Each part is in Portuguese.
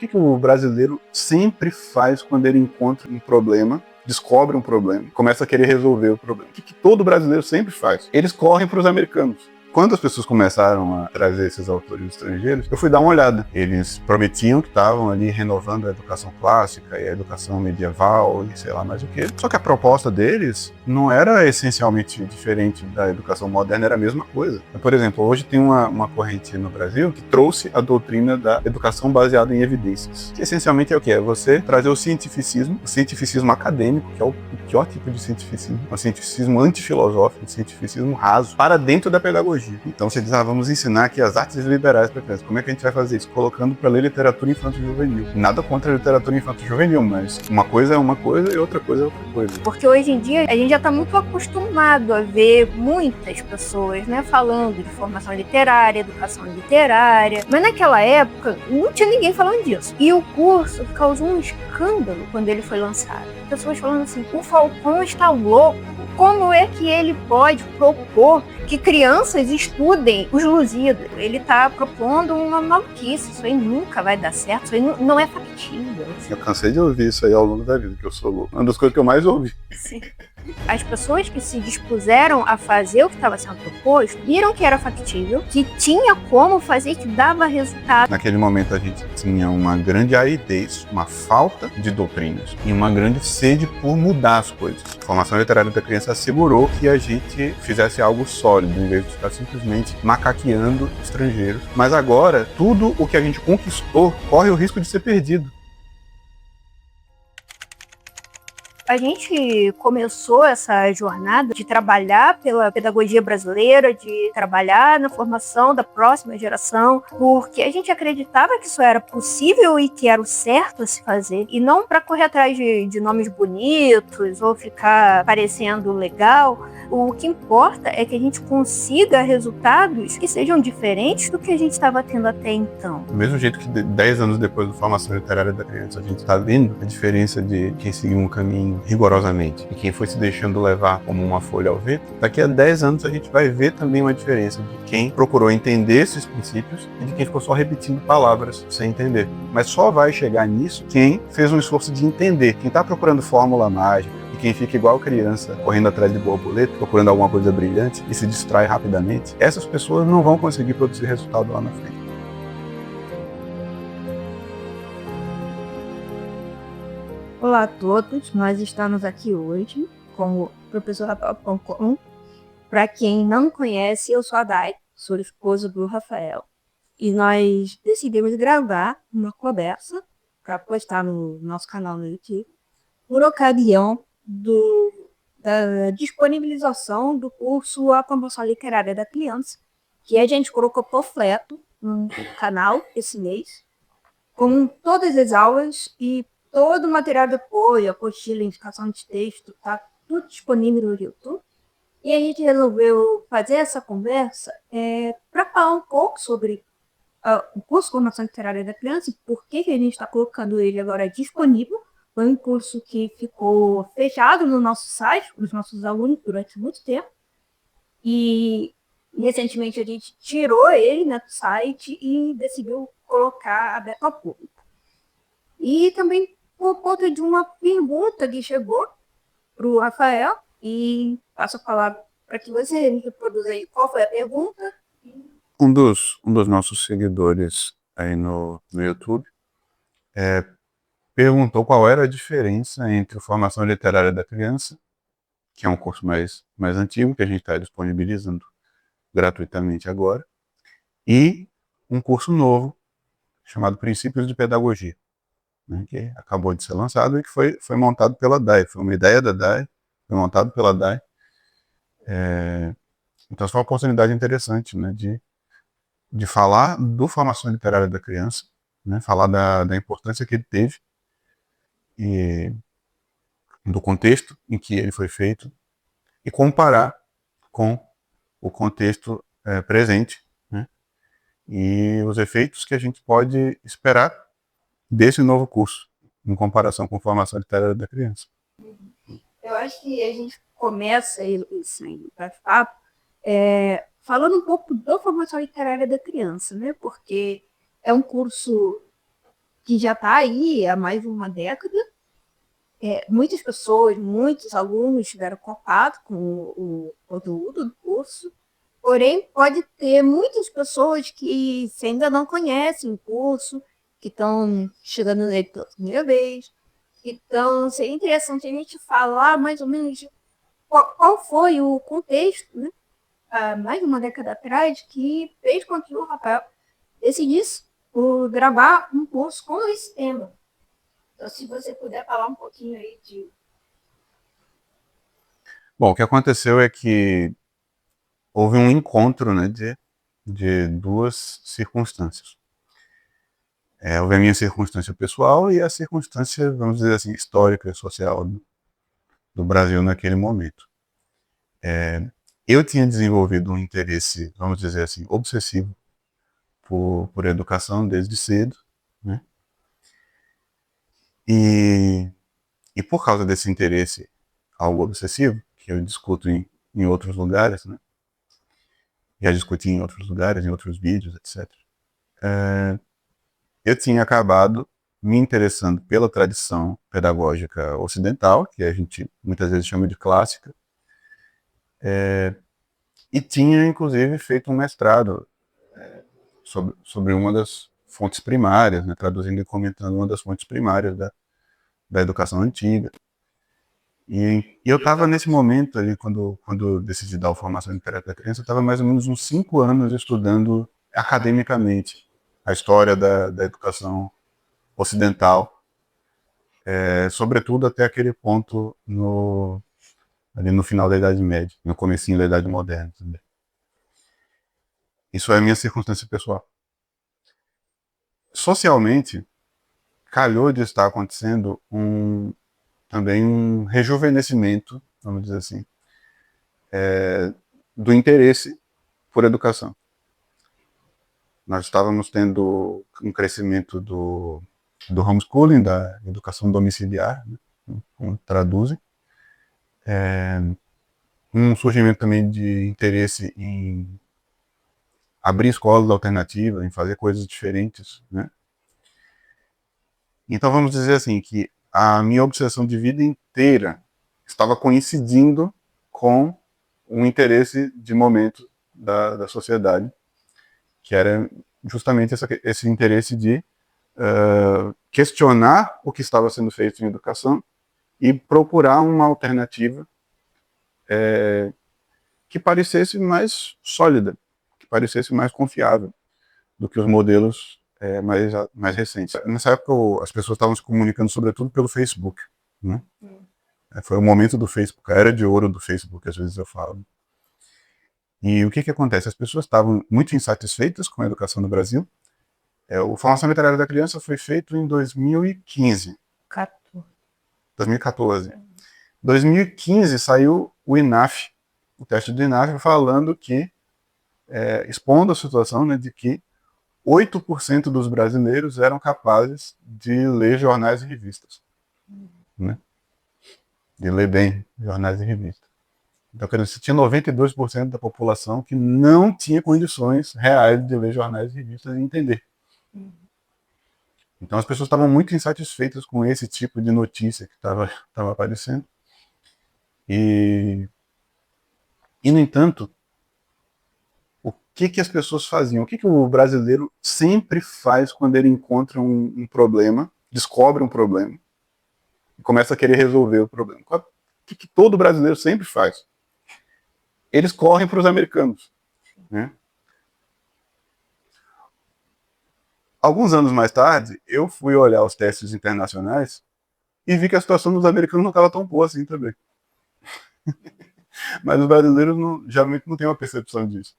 que o brasileiro sempre faz quando ele encontra um problema, descobre um problema, começa a querer resolver o problema? O que todo brasileiro sempre faz? Eles correm para os americanos. Quando as pessoas começaram a trazer esses autores estrangeiros, eu fui dar uma olhada. Eles prometiam que estavam ali renovando a educação clássica e a educação medieval e sei lá mais o quê. Só que a proposta deles não era essencialmente diferente da educação moderna, era a mesma coisa. Por exemplo, hoje tem uma corrente no Brasil que trouxe a doutrina da educação baseada em evidências. Que essencialmente é o que? É você trazer o cientificismo acadêmico, que é o pior tipo de cientificismo, um cientificismo antifilosófico, um cientificismo raso, para dentro da pedagogia. Então você diz, vamos ensinar aqui as artes liberais para crianças. Como é que a gente vai fazer isso? Colocando para ler literatura infanto-juvenil. Nada contra a literatura infanto-juvenil, mas uma coisa é uma coisa e outra coisa é outra coisa. Porque hoje em dia a gente já está muito acostumado a ver muitas pessoas, né, falando de formação literária, educação literária. Mas naquela época não tinha ninguém falando disso. E o curso causou um escândalo quando ele foi lançado. Pessoas falando assim, o Falcão está louco. Como é que ele pode propor que crianças estudem os Lusíadas? Ele está propondo uma maluquice, isso aí nunca vai dar certo, isso aí não é factível. Eu cansei de ouvir isso aí ao longo da vida, que eu sou louco. Uma das coisas que eu mais ouvi. Sim. As pessoas que se dispuseram a fazer o que estava sendo proposto viram que era factível, que tinha como fazer, que dava resultado. Naquele momento a gente tinha uma grande aridez, uma falta de doutrinas e uma grande sede por mudar as coisas. A formação literária da criança assegurou que a gente fizesse algo sólido, em vez de ficar simplesmente macaqueando estrangeiros. Mas agora, tudo o que a gente conquistou corre o risco de ser perdido. A gente começou essa jornada de trabalhar pela pedagogia brasileira, de trabalhar na formação da próxima geração, porque a gente acreditava que isso era possível e que era o certo a se fazer, e não para correr atrás de nomes bonitos ou ficar parecendo legal. O que importa é que a gente consiga resultados que sejam diferentes do que a gente estava tendo até então. Do mesmo jeito que 10 anos depois da formação literária da criança, a gente está vendo a diferença de quem seguiu um caminho rigorosamente e quem foi se deixando levar como uma folha ao vento, daqui a 10 anos a gente vai ver também uma diferença de quem procurou entender esses princípios e de quem ficou só repetindo palavras sem entender. Mas só vai chegar nisso quem fez um esforço de entender, quem está procurando fórmula mágica, e quem fica igual criança, correndo atrás de borboleta, procurando alguma coisa brilhante e se distrai rapidamente, essas pessoas não vão conseguir produzir resultado lá na frente. Olá a todos, nós estamos aqui hoje com o professor Rafael Falcão. Para quem não me conhece, eu sou a Dai, sou a esposa do Rafael. E nós decidimos gravar uma conversa para postar no nosso canal no YouTube, por ocasião da disponibilização do curso A Promoção Literária da Criança, que a gente colocou panfleto no canal esse mês, com todas as aulas e todo o material de apoio, apostila, indicação de texto, tá tudo disponível no YouTube. E a gente resolveu fazer essa conversa para falar um pouco sobre o curso de Formação Literária da Criança e por que a gente está colocando ele agora disponível. Foi um curso que ficou fechado no nosso site, para os nossos alunos, durante muito tempo. E recentemente a gente tirou ele do site e decidiu colocar aberto ao público. E também por conta de uma pergunta que chegou para o Rafael, e passo a palavra para que você reproduza aí qual foi a pergunta. Um dos nossos seguidores aí no YouTube perguntou qual era a diferença entre a Formação Literária da Criança, que é um curso mais antigo, que a gente está disponibilizando gratuitamente agora, e um curso novo, chamado Princípios de Pedagogia, né, que acabou de ser lançado e que foi montado pela DAI. Foi uma ideia da DAI, foi montado pela DAI. Então, foi uma oportunidade interessante, né, de falar do Formação Literária da Criança, né, falar da importância que ele teve e do contexto em que ele foi feito e comparar com o contexto presente, né, e os efeitos que a gente pode esperar desse novo curso, em comparação com a Formação Literária da Criança. Eu acho que a gente começa esse bate-papo falando um pouco da Formação Literária da Criança, né? Porque é um curso que já está aí há mais de uma década. Muitas pessoas, muitos alunos tiveram contato com o conteúdo do curso, porém pode ter muitas pessoas que ainda não conhecem o curso, que estão chegando nele pela primeira vez. Então seria interessante a gente falar mais ou menos de qual foi o contexto, né? Há mais de uma década atrás, que fez com que o Rafael decidisse por gravar um curso com esse tema. Então, se você puder falar um pouquinho aí de... Bom, o que aconteceu é que houve um encontro, né, de duas circunstâncias. Houve a minha circunstância pessoal e a circunstância, vamos dizer assim, histórica e social do Brasil naquele momento. Eu tinha desenvolvido um interesse, vamos dizer assim, obsessivo por educação desde cedo, né? E por causa desse interesse algo obsessivo, que eu discuto em outros lugares, né? Já discuti em outros lugares, em outros vídeos, etc. Eu tinha acabado me interessando pela tradição pedagógica ocidental, que a gente muitas vezes chama de clássica, e tinha inclusive feito um mestrado sobre uma das fontes primárias, né? Traduzindo e comentando uma das fontes primárias da educação antiga. E eu estava nesse momento ali, quando eu decidi dar a formação de direto da criança, eu estava mais ou menos uns 5 anos estudando academicamente a história da educação ocidental, sobretudo até aquele ponto ali no final da Idade Média, no comecinho da Idade Moderna também. Isso é a minha circunstância pessoal. Socialmente, calhou de estar acontecendo também um rejuvenescimento, vamos dizer assim, do interesse por educação. Nós estávamos tendo um crescimento do homeschooling, da educação domiciliar, né, como traduzem, um surgimento também de interesse em abrir escolas alternativas, em fazer coisas diferentes, né? Então vamos dizer assim, que a minha obsessão de vida inteira estava coincidindo com um interesse de momento da sociedade, que era justamente esse interesse de questionar o que estava sendo feito em educação e procurar uma alternativa que parecesse mais sólida, que parecesse mais confiável do que os modelos mais recentes. Nessa época, as pessoas estavam se comunicando sobretudo pelo Facebook, né? Foi o momento do Facebook, a era de ouro do Facebook, às vezes eu falo. E o que acontece? As pessoas estavam muito insatisfeitas com a educação no Brasil. O Formação Literária da Criança foi feito em 2015. 2014. 2015 saiu o INAF, o teste do INAF, falando que, expondo a situação, né, de que 8% dos brasileiros eram capazes de ler jornais e revistas, né? De ler bem jornais e revistas. Então, você tinha 92% da população que não tinha condições reais de ler jornais e revistas e entender. Então, as pessoas estavam muito insatisfeitas com esse tipo de notícia que estava aparecendo. E, no entanto, o que as pessoas faziam? O que o brasileiro sempre faz quando ele encontra um problema, descobre um problema, e começa a querer resolver o problema? O que todo brasileiro sempre faz? Eles correm para os americanos, né? Alguns anos mais tarde, eu fui olhar os testes internacionais e vi que a situação dos americanos não estava tão boa assim também. Mas os brasileiros geralmente não têm uma percepção disso.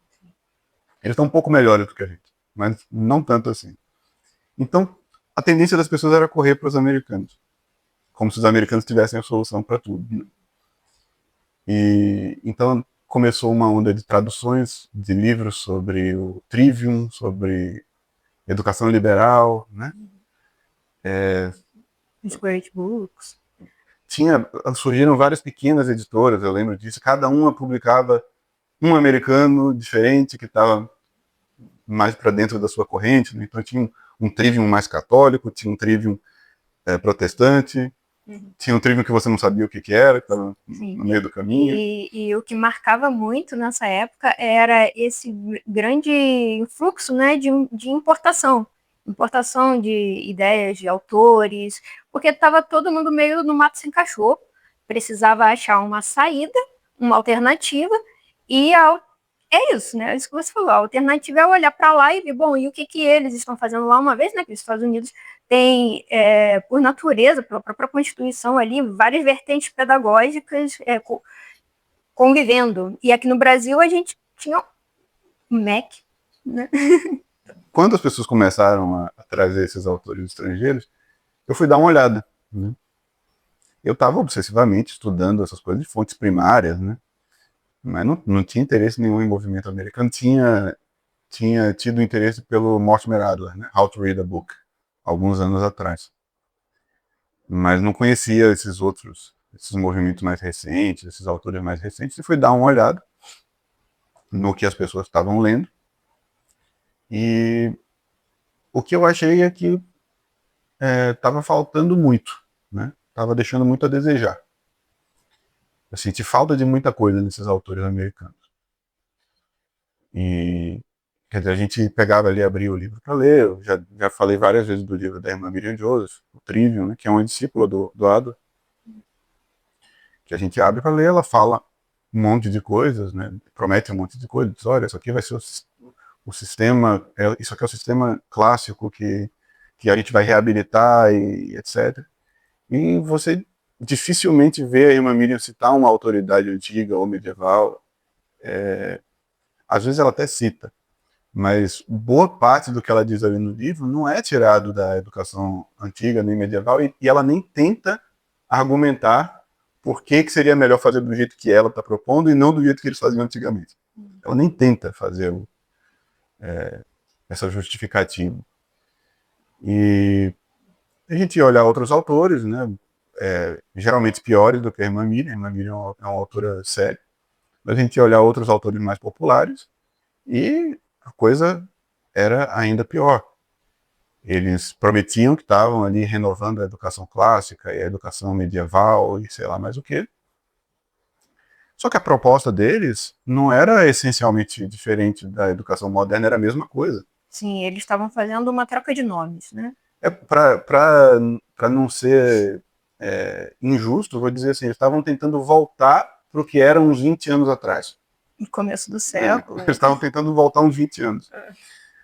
Eles estão um pouco melhores do que a gente, mas não tanto assim. Então, a tendência das pessoas era correr para os americanos, como se os americanos tivessem a solução para tudo, né? E então começou uma onda de traduções de livros sobre o Trivium, sobre educação liberal, né? Os Great Books. Surgiram várias pequenas editoras, eu lembro disso, cada uma publicava um americano diferente que estava mais para dentro da sua corrente, né? Então tinha um trivium mais católico, tinha um trivium protestante, tinha um trivium que você não sabia o que era, que estava no meio do caminho. E o que marcava muito nessa época era esse grande influxo, né, de importação. Importação de ideias, de autores, porque estava todo mundo meio no mato sem cachorro, precisava achar uma saída, uma alternativa, e é isso, né? É isso que você falou. A alternativa é olhar para lá e ver, bom, e o que eles estão fazendo lá, uma vez, né? Que os Estados Unidos têm, por natureza, pela própria Constituição ali, várias vertentes pedagógicas convivendo. E aqui no Brasil a gente tinha o MEC, né? Quando as pessoas começaram a trazer esses autores estrangeiros, eu fui dar uma olhada, né? Eu estava obsessivamente estudando essas coisas de fontes primárias, né? Mas não tinha interesse nenhum em movimento americano. Tinha tido interesse pelo Mortimer Adler, né? How to Read a Book, alguns anos atrás. Mas não conhecia esses movimentos mais recentes, esses autores mais recentes, e fui dar uma olhada no que as pessoas estavam lendo. E o que eu achei é que estava faltando muito, né? Estava deixando muito a desejar. Eu senti falta de muita coisa nesses autores americanos. E, quer dizer, a gente pegava ali, abria o livro para ler. Eu já falei várias vezes do livro da irmã Miriam Joseph, o Trivium, né, que é uma discípula do Adler, que a gente abre para ler. Ela fala um monte de coisas, né, promete um monte de coisas, diz, olha, isso aqui vai ser o sistema, isso aqui é o sistema clássico que a gente vai reabilitar e etc. E você dificilmente vê a irmã Miriam citar uma autoridade antiga ou medieval. Às vezes ela até cita, mas boa parte do que ela diz ali no livro não é tirado da educação antiga nem medieval, e ela nem tenta argumentar por que seria melhor fazer do jeito que ela está propondo e não do jeito que eles faziam antigamente. Ela nem tenta fazer essa justificativa. E a gente ia olhar outros autores, né, geralmente piores do que a irmã Miriam. A irmã Miriam é uma autora séria, mas a gente ia olhar outros autores mais populares e a coisa era ainda pior. Eles prometiam que estavam ali renovando a educação clássica e a educação medieval e sei lá mais o quê. Só que a proposta deles não era essencialmente diferente da educação moderna, era a mesma coisa. Sim, eles estavam fazendo uma troca de nomes, né? Para não ser injusto, vou dizer assim, eles estavam tentando voltar para o que era uns 20 anos atrás. No começo do século. Eles estavam tentando voltar uns 20 anos.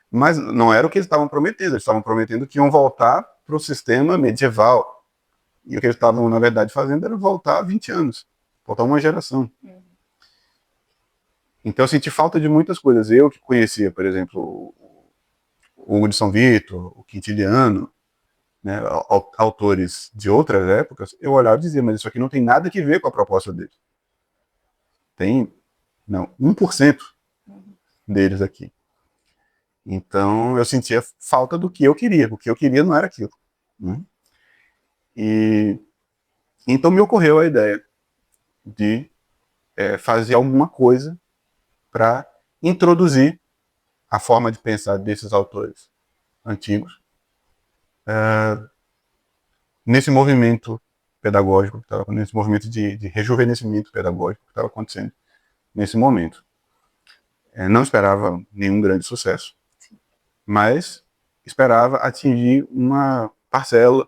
Mas não era o que eles estavam prometendo. Eles estavam prometendo que iam voltar para o sistema medieval. E o que eles estavam, na verdade, fazendo era voltar 20 anos. Voltar uma geração. Então eu senti falta de muitas coisas. Eu que conhecia, por exemplo, o Hugo de São Vitor, o Quintiliano, né, autores de outras épocas, eu olhava e dizia, mas isso aqui não tem nada que ver com a proposta deles. Tem, não, 1% deles aqui. Então eu sentia falta do que eu queria. O que eu queria não era aquilo, né? E então me ocorreu a ideia de fazer alguma coisa para introduzir a forma de pensar desses autores antigos nesse movimento pedagógico, nesse movimento de rejuvenescimento pedagógico que estava acontecendo nesse momento. Não esperava nenhum grande sucesso, mas esperava atingir uma parcela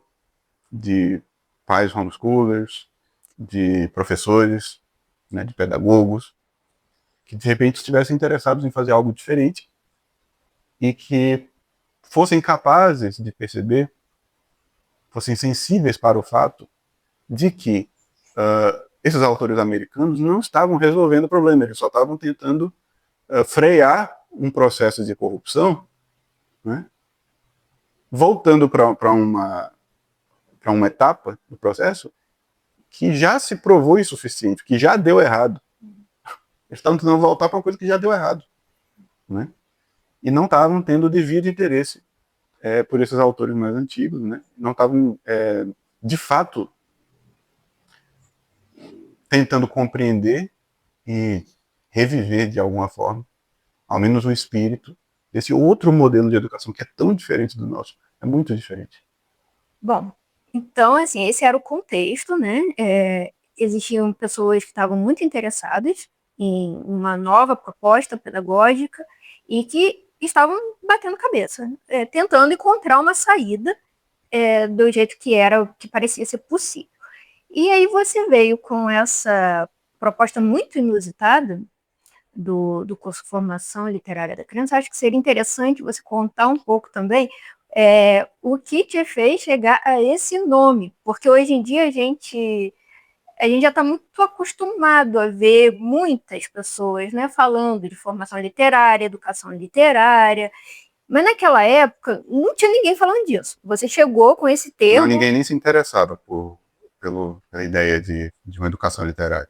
de pais homeschoolers, de professores, né, de pedagogos, que de repente estivessem interessados em fazer algo diferente e que fossem capazes de perceber, fossem sensíveis para o fato de que esses autores americanos não estavam resolvendo o problema, eles só estavam tentando frear um processo de corrupção, né, voltando para uma etapa do processo que já se provou insuficiente, que já deu errado. Eles estavam tentando voltar para uma coisa que já deu errado, né? E não estavam tendo o devido interesse por esses autores mais antigos, né? Não estavam, de fato, tentando compreender e reviver de alguma forma, ao menos o espírito desse outro modelo de educação que é tão diferente do nosso. É muito diferente. Bom, então, assim, esse era o contexto, né? Existiam pessoas que estavam muito interessadas em uma nova proposta pedagógica e que estavam batendo cabeça, tentando encontrar uma saída do jeito que parecia ser possível. E aí você veio com essa proposta muito inusitada do curso de Formação Literária da Criança. Acho que seria interessante você contar um pouco também o que te fez chegar a esse nome, porque hoje em dia a gente já está muito acostumado a ver muitas pessoas, né, falando de formação literária, educação literária, mas naquela época não tinha ninguém falando disso. Você chegou com esse termo. Não, ninguém nem se interessava pela ideia de uma educação literária.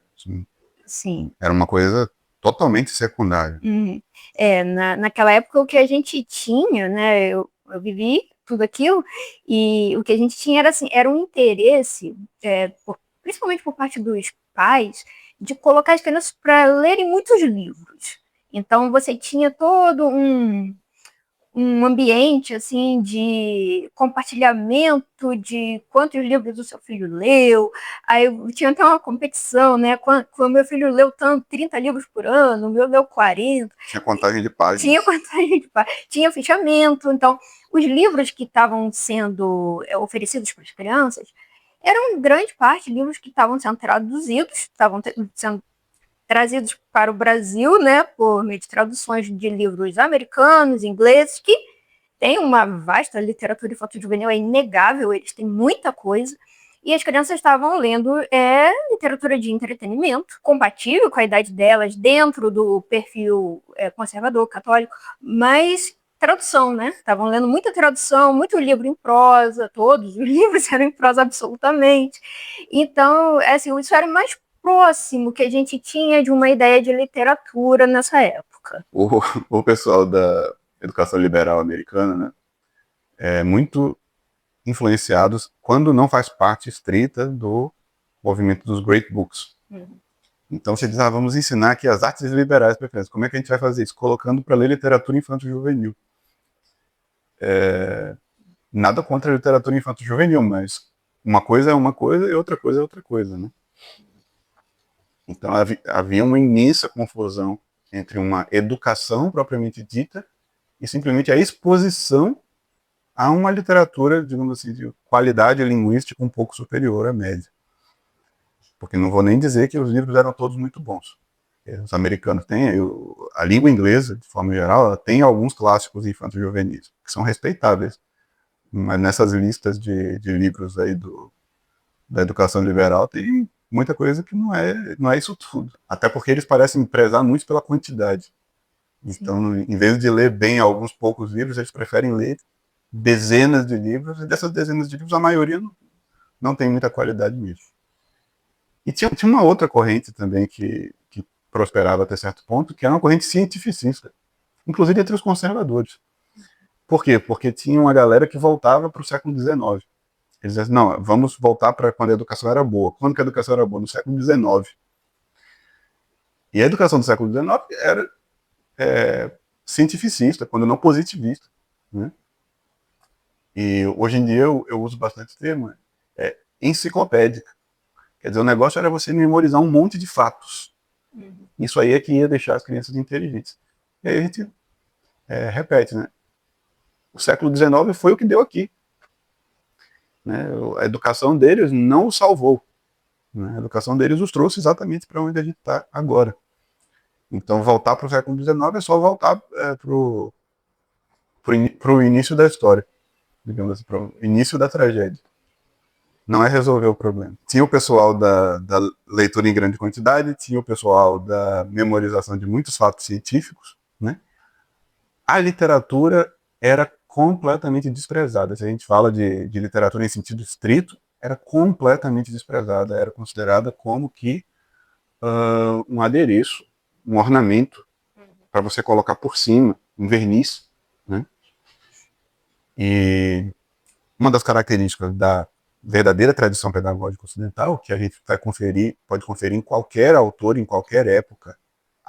Sim. Era uma coisa totalmente secundária. Naquela época o que a gente tinha, né, eu vivi tudo aquilo, e o que a gente tinha era um interesse, principalmente por parte dos pais, de colocar as crianças para lerem muitos livros. Então você tinha todo um ambiente assim de compartilhamento de quantos livros o seu filho leu. Aí tinha até uma competição, né? Quando meu filho leu 30 livros por ano, o meu leu 40. Tinha contagem de páginas. Tinha contagem de páginas, tinha fichamento. Então, os livros que estavam sendo oferecidos para as crianças eram, em grande parte, livros que estavam sendo traduzidos, estavam sendo trazidos para o Brasil, né, por meio de traduções de livros americanos, ingleses, que tem uma vasta literatura infanto-juvenil, é inegável, eles têm muita coisa, e as crianças estavam lendo literatura de entretenimento, compatível com a idade delas, dentro do perfil conservador, católico, mas tradução, né? Estavam lendo muita tradução, muito livro em prosa, todos os livros eram em prosa absolutamente. Então, assim, isso era mais próximo que a gente tinha de uma ideia de literatura nessa época. O pessoal da educação liberal americana, né, é muito influenciados quando não faz parte estrita do movimento dos Great Books. Então você diz, vamos ensinar aqui as artes liberais para crianças. Como é que a gente vai fazer isso? Colocando para ler literatura infanto-juvenil. Nada contra a literatura infanto-juvenil, mas uma coisa é uma coisa e outra coisa é outra coisa, né? Então havia uma imensa confusão entre uma educação propriamente dita e simplesmente a exposição a uma literatura, digamos assim, de qualidade linguística um pouco superior à média. Porque não vou nem dizer que os livros eram todos muito bons. Os americanos têm, a língua inglesa, de forma geral, ela tem alguns clássicos infanto-juvenis, que são respeitáveis. Mas nessas listas de livros aí da educação liberal tem muita coisa que não é isso tudo. Até porque eles parecem prezar muito pela quantidade. Então, em vez de ler bem alguns poucos livros, eles preferem ler dezenas de livros, e dessas dezenas de livros, a maioria não tem muita qualidade mesmo. E tinha uma outra corrente também que prosperava até certo ponto, que era uma corrente cientificista, inclusive entre os conservadores. Por quê? Porque tinha uma galera que voltava para o século XIX. Eles diziam, não, vamos voltar para quando a educação era boa. Quando que a educação era boa? No século XIX. E a educação do século XIX era cientificista, quando não positivista, né? E hoje em dia eu uso bastante o termo, enciclopédica. Quer dizer, o negócio era você memorizar um monte de fatos. Isso aí é que ia deixar as crianças inteligentes. E aí a gente repete, né? O século XIX foi o que deu aqui. Né? A educação deles não os salvou. Né? A educação deles os trouxe exatamente para onde a gente está agora. Então, voltar para o século XIX é só voltar para o início da história, digamos assim, para o início da tragédia. Não é resolver o problema. Tinha o pessoal da leitura em grande quantidade, tinha o pessoal da memorização de muitos fatos científicos, né? A literatura era completamente desprezada. Se a gente fala de literatura em sentido estrito, era completamente desprezada. Era considerada como que um adereço, um ornamento para você colocar por cima, um verniz, né? E uma das características da verdadeira tradição pedagógica ocidental, que a gente pode conferir em qualquer autor, em qualquer época,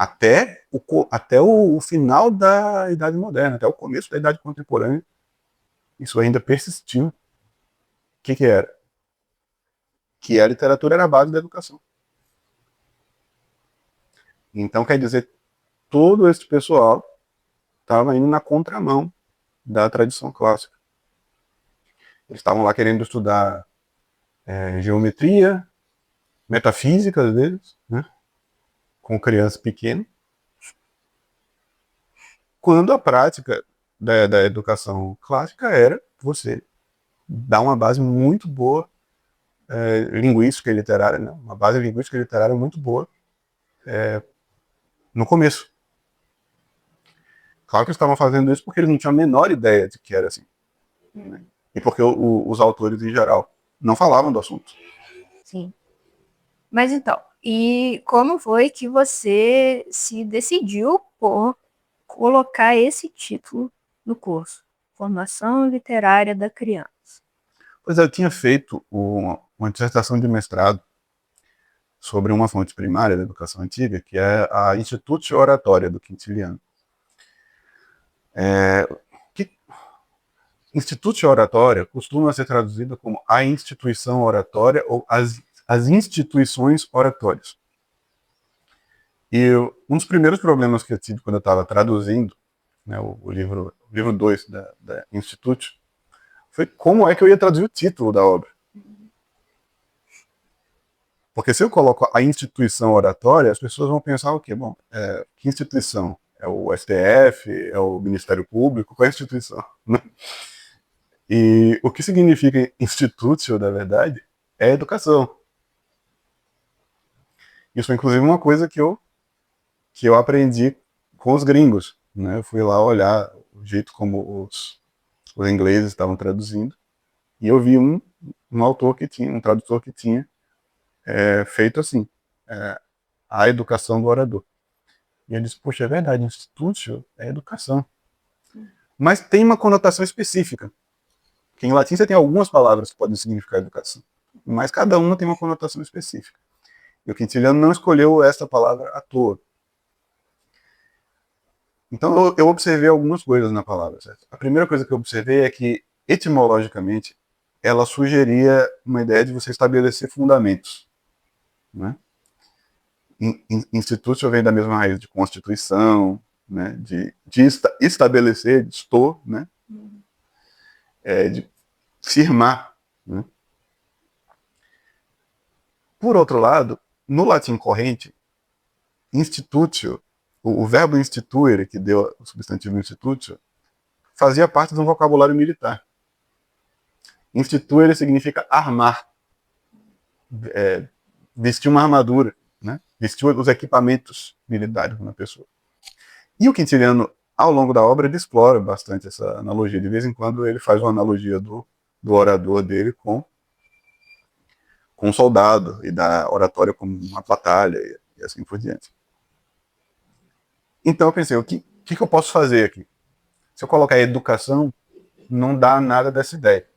até o final da Idade Moderna, até o começo da Idade Contemporânea, isso ainda persistiu. O que era? Que a literatura era a base da educação. Então, quer dizer, todo esse pessoal estava indo na contramão da tradição clássica. Eles estavam lá querendo estudar geometria, metafísica, às vezes, né? Com crianças pequenas, quando a prática da educação clássica era você dar uma base muito boa linguística e literária, né? Uma base linguística e literária muito boa no começo. Claro que eles estavam fazendo isso porque eles não tinham a menor ideia de que era assim. Né? E porque os autores, em geral, não falavam do assunto. Sim. Mas então, e como foi que você se decidiu por colocar esse título no curso? Formação Literária da Criança. Pois é, eu tinha feito uma dissertação de mestrado sobre uma fonte primária da educação antiga, que é a Institutio Oratoria, do Quintiliano. Institutio Oratoria costuma ser traduzida como a instituição oratória ou as instituições oratórias. E um dos primeiros problemas que eu tive quando eu estava traduzindo, né, o livro 2 da Institutio, foi como é que eu ia traduzir o título da obra. Porque se eu coloco a instituição oratória, as pessoas vão pensar o quê? Bom, que instituição? É o STF? É o Ministério Público? Qual é a instituição? E o que significa institutio, na verdade, é educação. Isso foi, inclusive, uma coisa que eu aprendi com os gringos. Né? Eu fui lá olhar o jeito como os ingleses estavam traduzindo, e eu vi um autor que tinha, um tradutor que tinha feito assim, a educação do orador. E eu disse, poxa, é verdade, institutio é educação. Mas tem uma conotação específica. Que em latim você tem algumas palavras que podem significar educação, mas cada uma tem uma conotação específica. E o Quintiliano não escolheu essa palavra à toa. Então eu observei algumas coisas na palavra. Certo? A primeira coisa que eu observei é que, etimologicamente, ela sugeria uma ideia de você estabelecer fundamentos. Né? Institutio vem da mesma raiz de constituição, né? de estabelecer, de estou, né? De firmar. Né? Por outro lado, no latim corrente, institutio, o verbo instituere, que deu o substantivo institutio, fazia parte de um vocabulário militar. Instituere significa armar, vestir uma armadura, né? Vestir os equipamentos militares na pessoa. E o Quintiliano, ao longo da obra, ele explora bastante essa analogia. De vez em quando ele faz uma analogia do orador dele com um soldado, e da oratória como uma batalha, e assim por diante. Então eu pensei, o que eu posso fazer aqui? Se eu colocar educação, não dá nada dessa ideia.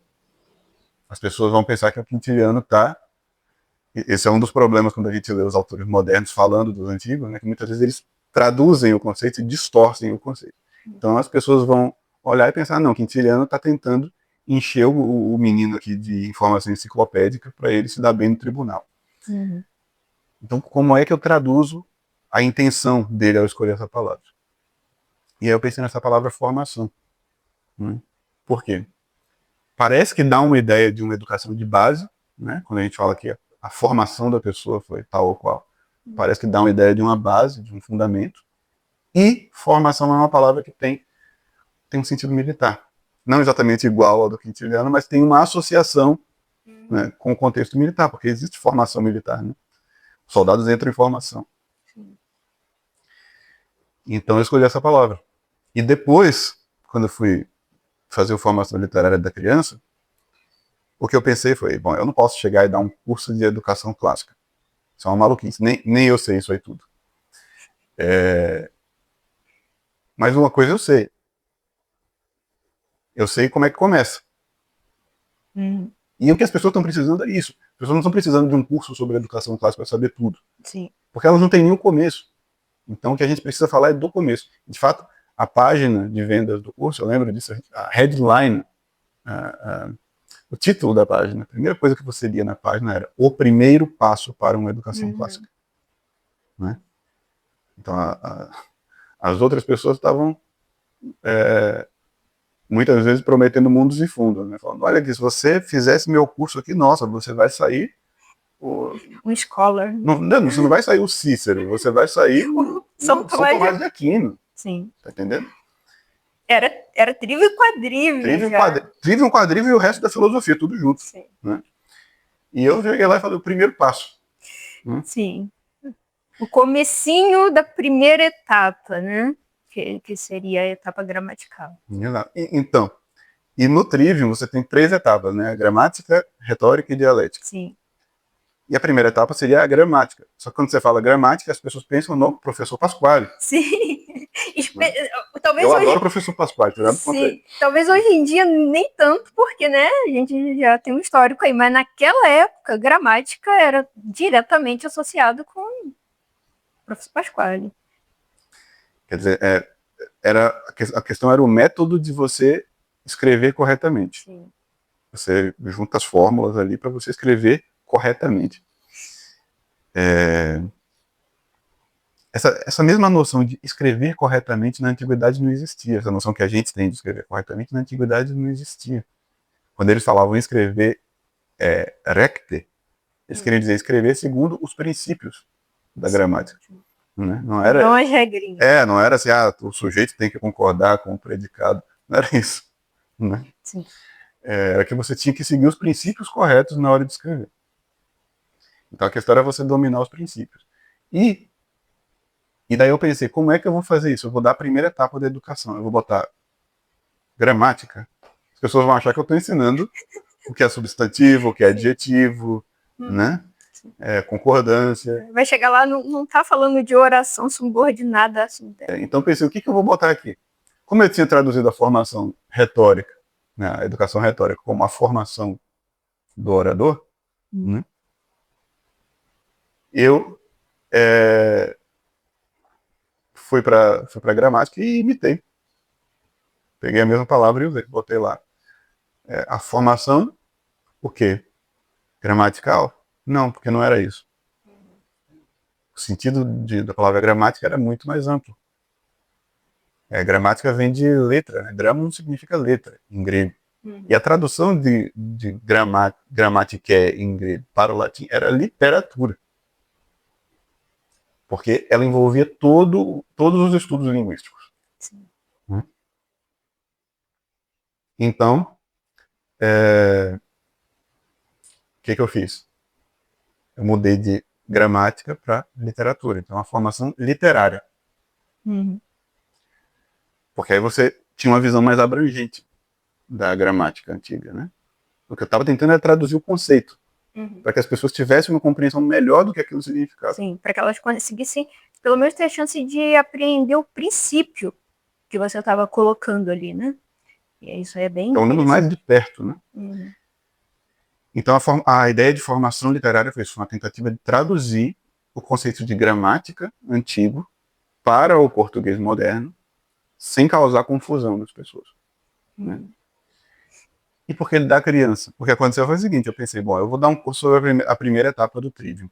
As pessoas vão pensar que o Quintiliano está... Esse é um dos problemas quando a gente lê os autores modernos falando dos antigos, né, que muitas vezes eles traduzem o conceito e distorcem o conceito. Então as pessoas vão olhar e pensar, não, Quintiliano está tentando encher o menino aqui de informação enciclopédica para ele se dar bem no tribunal. Uhum. Então como é que eu traduzo a intenção dele ao escolher essa palavra? E aí eu pensei nessa palavra formação. Né? Por quê? Parece que dá uma ideia de uma educação de base, né? Quando a gente fala que a formação da pessoa foi tal ou qual. Parece que dá uma ideia de uma base, de um fundamento. E formação é uma palavra que tem um sentido militar. Não exatamente igual ao do Quintiliano, mas tem uma associação, né, com o contexto militar, porque existe formação militar. Né? Os soldados entram em formação. Então eu escolhi essa palavra. E depois, quando eu fui fazer a formação literária da criança, o que eu pensei foi, bom, eu não posso chegar e dar um curso de educação clássica. Isso é uma maluquice, nem eu sei isso aí tudo. Mas uma coisa eu sei. Eu sei como é que começa. E o que as pessoas estão precisando é isso. As pessoas não estão precisando de um curso sobre educação clássica para saber tudo. Sim. Porque elas não têm nenhum começo. Então, o que a gente precisa falar é do começo. De fato, a página de vendas do curso, eu lembro disso, a headline, o título da página, a primeira coisa que você lia na página era o primeiro passo para uma educação clássica. Né? Então, as outras pessoas estavam muitas vezes prometendo mundos e fundos, né? Falando, olha aqui, se você fizesse meu curso aqui, nossa, você vai sair um scholar. Não, você não vai sair o Cícero, você vai sair o São Tomás de Aquino. Sim. Tá entendendo? Era trívio e quadrívio. Trívio, quadrívio e o resto da filosofia, tudo junto. Sim. Né? E eu cheguei lá e falei, o primeiro passo. Sim. O comecinho da primeira etapa, né? Que seria a etapa gramatical. Então, e no Trivium você tem 3 etapas, né? Gramática, retórica e dialética. Sim. E a primeira etapa seria a gramática. Só que quando você fala gramática, as pessoas pensam no professor Pasquale. Sim. Né? Talvez eu adoro o professor Pasquale, sim. Talvez hoje em dia nem tanto, porque, né, a gente já tem um histórico aí, mas naquela época, gramática era diretamente associado com o professor Pasquale. Quer dizer, a questão era o método de você escrever corretamente. Sim. Você junta as fórmulas ali para você escrever corretamente. Essa mesma noção de escrever corretamente na antiguidade não existia. Essa noção que a gente tem de escrever corretamente na antiguidade não existia. Quando eles falavam em escrever recte, eles queriam dizer escrever segundo os princípios da gramática. Né? Não era, não as regrinhas. Não era assim, o sujeito tem que concordar com o predicado. Não era isso. Né? Sim. Era que você tinha que seguir os princípios corretos na hora de escrever. Então a questão era você dominar os princípios. E daí eu pensei, como é que eu vou fazer isso? Eu vou dar a primeira etapa da educação. Eu vou botar gramática. As pessoas vão achar que eu estou ensinando o que é substantivo, o que é adjetivo, né? Concordância. Vai chegar lá, não tá falando de oração subordinada assim. Então pensei, o que eu vou botar aqui? Como eu tinha traduzido a formação retórica, né, a educação retórica, como a formação do orador, né, eu fui para gramática e imitei. Peguei a mesma palavra e usei, botei lá. A formação, o quê? Gramatical? Não, porque não era isso. O sentido da palavra gramática era muito mais amplo. Gramática vem de letra, né? Gramon significa letra, em grego. E a tradução de gramática em grego para o latim era literatura. Porque ela envolvia todos os estudos linguísticos. Sim. Então, o que eu fiz? Eu mudei de gramática para literatura. Então, a formação literária. Porque aí você tinha uma visão mais abrangente da gramática antiga, né? O que eu estava tentando era traduzir o conceito. Para que as pessoas tivessem uma compreensão melhor do que aquilo significava. Sim, para que elas conseguissem, pelo menos, ter a chance de apreender o princípio que você estava colocando ali, né? E isso é bem pelo menos mais de perto, né? Então, a ideia de formação literária foi isso, uma tentativa de traduzir o conceito de gramática antigo para o português moderno, sem causar confusão nas pessoas. Né? E por que da criança? Porque aconteceu foi o seguinte, eu pensei, bom, eu vou dar um curso sobre a primeira etapa do Trivium.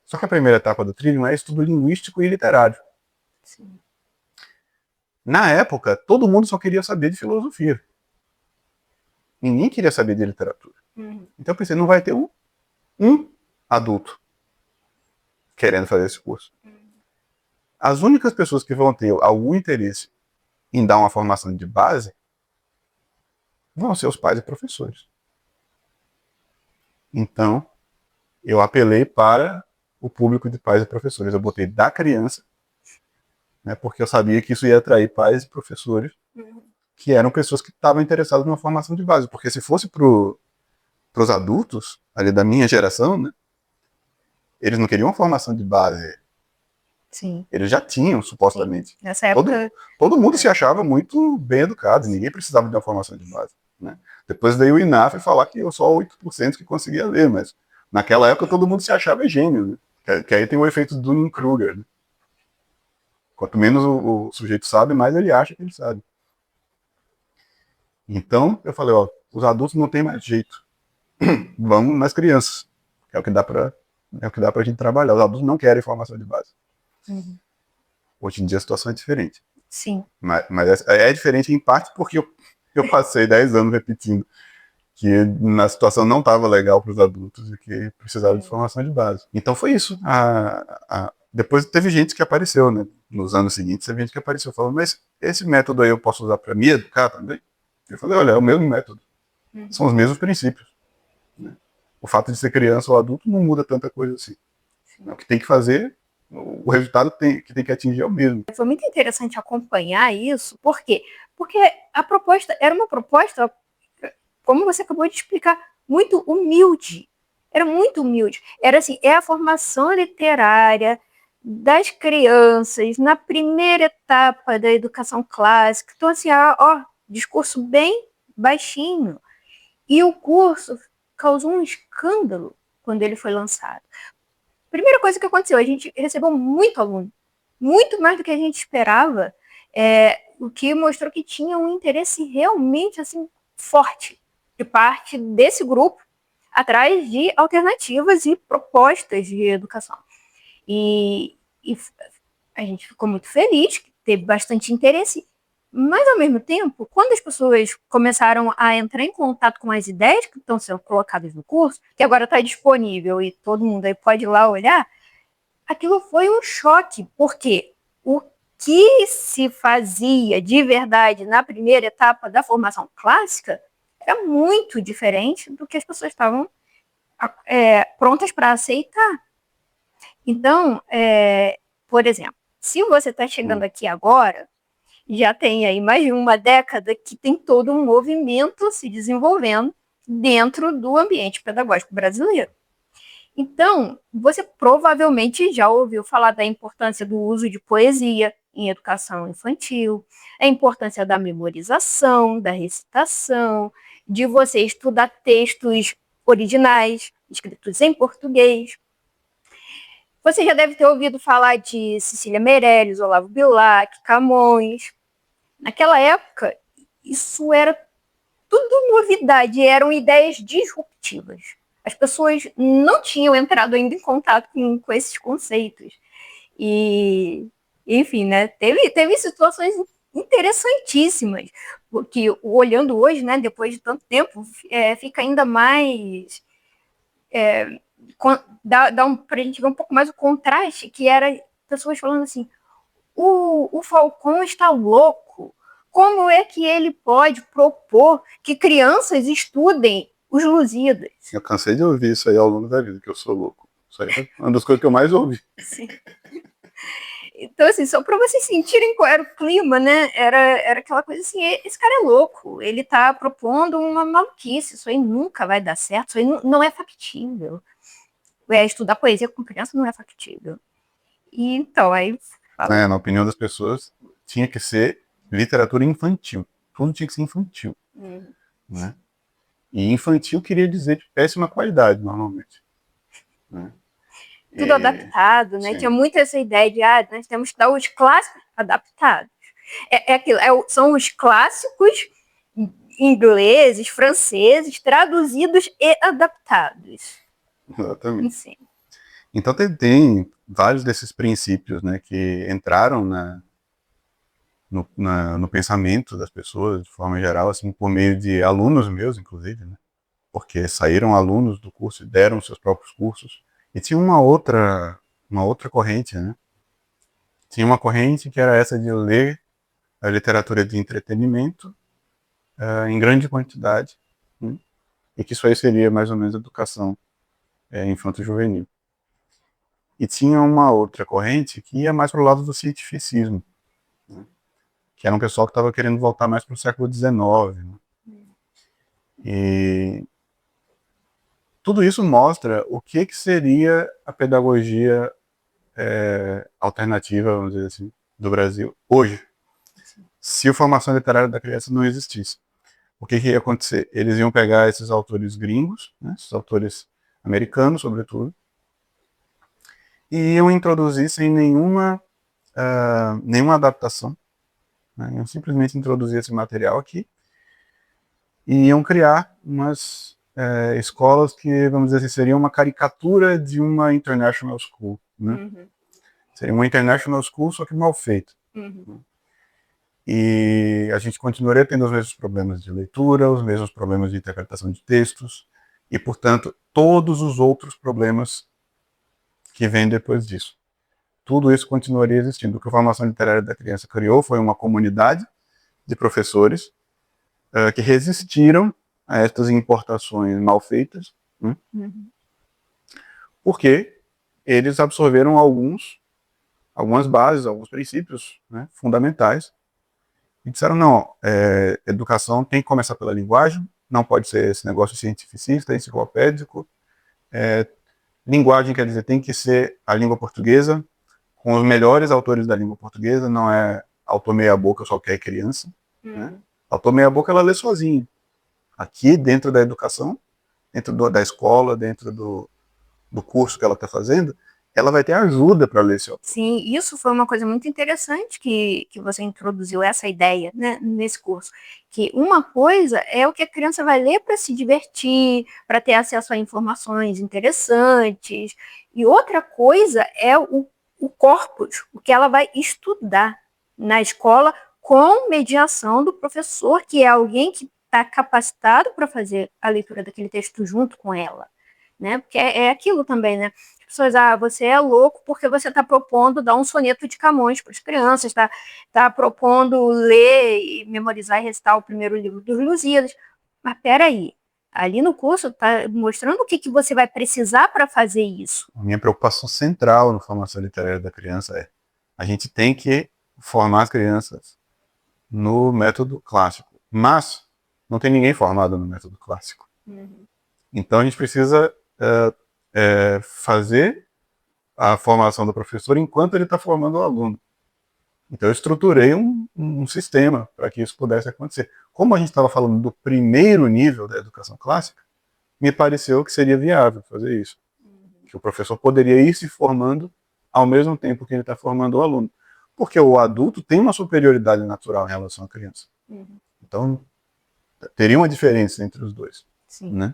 Só que a primeira etapa do Trivium é estudo linguístico e literário. Sim. Na época, todo mundo só queria saber de filosofia. Ninguém queria saber de literatura. Então eu pensei, não vai ter um adulto querendo fazer esse curso. As únicas pessoas que vão ter algum interesse em dar uma formação de base vão ser os pais e professores. Então, eu apelei para o público de pais e professores. Eu botei da criança, né, porque eu sabia que isso ia atrair pais e professores que eram pessoas que estavam interessadas numa formação de base. Porque se fosse para os adultos, ali da minha geração, né, eles não queriam uma formação de base. Sim. Eles já tinham, supostamente. Sim. Nessa época... Todo mundo se achava muito bem educado, ninguém precisava de uma formação de base. Né? Depois veio o INAF falar que eu só 8% que conseguia ler, mas naquela época todo mundo se achava gênio. Né? Que aí tem o efeito Dunning-Kruger. Né? Quanto menos o sujeito sabe, mais ele acha que ele sabe. Então, eu falei, ó, os adultos não tem mais jeito. Vamos nas crianças. É o que dá pra gente trabalhar. Os adultos não querem formação de base. Uhum. Hoje em dia a situação é diferente. Sim. Mas é diferente em parte porque eu passei 10 anos repetindo que na situação não estava legal para os adultos e que precisava de formação de base. Então foi isso. Depois teve gente que apareceu, né? Nos anos seguintes, teve gente que apareceu falando, mas esse método aí eu posso usar para me educar também? Eu falei, olha, é o mesmo método. São os mesmos princípios. Né? O fato de ser criança ou adulto não muda tanta coisa assim. O que tem que fazer, o resultado que tem que atingir é o mesmo. Foi muito interessante acompanhar isso. Por quê? Porque a proposta era uma proposta, como você acabou de explicar, muito humilde. Era muito humilde. Era assim, é a formação literária das crianças na primeira etapa da educação clássica. Então, assim, discurso bem baixinho. E o curso causou um escândalo quando ele foi lançado. Primeira coisa que aconteceu, a gente recebeu muito aluno, muito mais do que a gente esperava, o que mostrou que tinha um interesse realmente assim forte de parte desse grupo atrás de alternativas e propostas de educação. E a gente ficou muito feliz, teve bastante interesse, mas ao mesmo tempo, quando as pessoas começaram a entrar em contato com as ideias que estão sendo colocadas no curso, que agora está disponível e todo mundo aí pode ir lá olhar, aquilo foi um choque, porque o que se fazia de verdade na primeira etapa da formação clássica era muito diferente do que as pessoas estavam prontas para aceitar. Então, por exemplo, se você está chegando aqui agora, já tem aí mais de uma década que tem todo um movimento se desenvolvendo dentro do ambiente pedagógico brasileiro. Então, você provavelmente já ouviu falar da importância do uso de poesia em educação infantil, a importância da memorização, da recitação, de você estudar textos originais, escritos em português. Você já deve ter ouvido falar de Cecília Meirelles, Olavo Bilac, Camões. Naquela época, isso era tudo novidade, eram ideias disruptivas. As pessoas não tinham entrado ainda em contato com esses conceitos. E, enfim, né, teve situações interessantíssimas, porque olhando hoje, né, depois de tanto tempo, fica ainda mais... dá pra gente ver um pouco mais o contraste, que era pessoas falando assim, o Falcão está louco. Como é que ele pode propor que crianças estudem os Lusíadas? Eu cansei de ouvir isso aí ao longo da vida, que eu sou louco. Isso aí é uma das coisas que eu mais ouvi. Sim. Então, assim, só para vocês sentirem qual era o clima, né? Era aquela coisa assim, esse cara é louco, ele está propondo uma maluquice, isso aí nunca vai dar certo, isso aí não é factível. Estudar poesia com criança não é factível. E então, aí... Na opinião das pessoas, tinha que ser literatura infantil. Tudo tinha que ser infantil. Né? E infantil queria dizer de péssima qualidade, normalmente. Né? Tudo adaptado, né? Sim. Tinha muito essa ideia de, nós temos que dar os clássicos adaptados. São os clássicos ingleses, franceses, traduzidos e adaptados. Exatamente. Sim. Então tem vários desses princípios, né, que entraram no pensamento das pessoas, de forma geral, assim, por meio de alunos meus, inclusive, né, porque saíram alunos do curso e deram seus próprios cursos. E tinha uma outra corrente, né? Tinha uma corrente que era essa de ler a literatura de entretenimento em grande quantidade, né? E que isso aí seria mais ou menos educação infanto-juvenil. E tinha uma outra corrente que ia mais para o lado do cientificismo, né? Que era um pessoal que estava querendo voltar mais para o século XIX. Né? E tudo isso mostra o que seria a pedagogia alternativa, vamos dizer assim, do Brasil hoje, se a formação literária da criança não existisse. O que ia acontecer? Eles iam pegar esses autores gringos, né, esses autores americanos, sobretudo, e iam introduzir sem nenhuma nenhuma adaptação, né? Iam simplesmente introduzir esse material aqui e iam criar umas escolas que, vamos dizer assim, seriam uma caricatura de uma international school, né? Uhum. Seria uma international school, só que mal feita. Uhum. E a gente continuaria tendo os mesmos problemas de leitura, os mesmos problemas de interpretação de textos, e, portanto, todos os outros problemas que vêm depois disso. Tudo isso continuaria existindo. O que a formação literária da criança criou foi uma comunidade de professores que resistiram a estas importações mal feitas, né? Uhum. Porque eles absorveram algumas bases, alguns princípios, né, fundamentais, e disseram, não, educação tem que começar pela linguagem, não pode ser esse negócio cientificista, enciclopédico. Linguagem quer dizer, tem que ser a língua portuguesa, com os melhores autores da língua portuguesa, não é autor meia boca, só quer criança. Né? Autor meia boca, ela lê sozinho. Aqui, dentro da educação, dentro da escola, dentro do curso que ela está fazendo, ela vai ter ajuda para ler esse autor. Sim, isso foi uma coisa muito interessante que você introduziu, essa ideia, né, nesse curso. Que uma coisa é o que a criança vai ler para se divertir, para ter acesso a informações interessantes, e outra coisa é o corpus, o que ela vai estudar na escola com mediação do professor, que é alguém que está capacitado para fazer a leitura daquele texto junto com ela. Né? Porque é aquilo também, né? As pessoas, você é louco porque você está propondo dar um soneto de Camões para as crianças, está propondo ler e memorizar e recitar o primeiro livro dos Lusíadas. Mas peraí, ali no curso está mostrando o que você vai precisar para fazer isso. A minha preocupação central na formação literária da criança é a gente tem que formar as crianças no método clássico, mas não tem ninguém formado no método clássico. Uhum. Então a gente precisa fazer a formação do professor enquanto ele está formando o aluno. Então eu estruturei um sistema para que isso pudesse acontecer. Como a gente estava falando do primeiro nível da educação clássica, me pareceu que seria viável fazer isso. Que o professor poderia ir se formando ao mesmo tempo que ele está formando o aluno. Porque o adulto tem uma superioridade natural em relação à criança. Uhum. Então, teria uma diferença entre os dois. Sim. Né?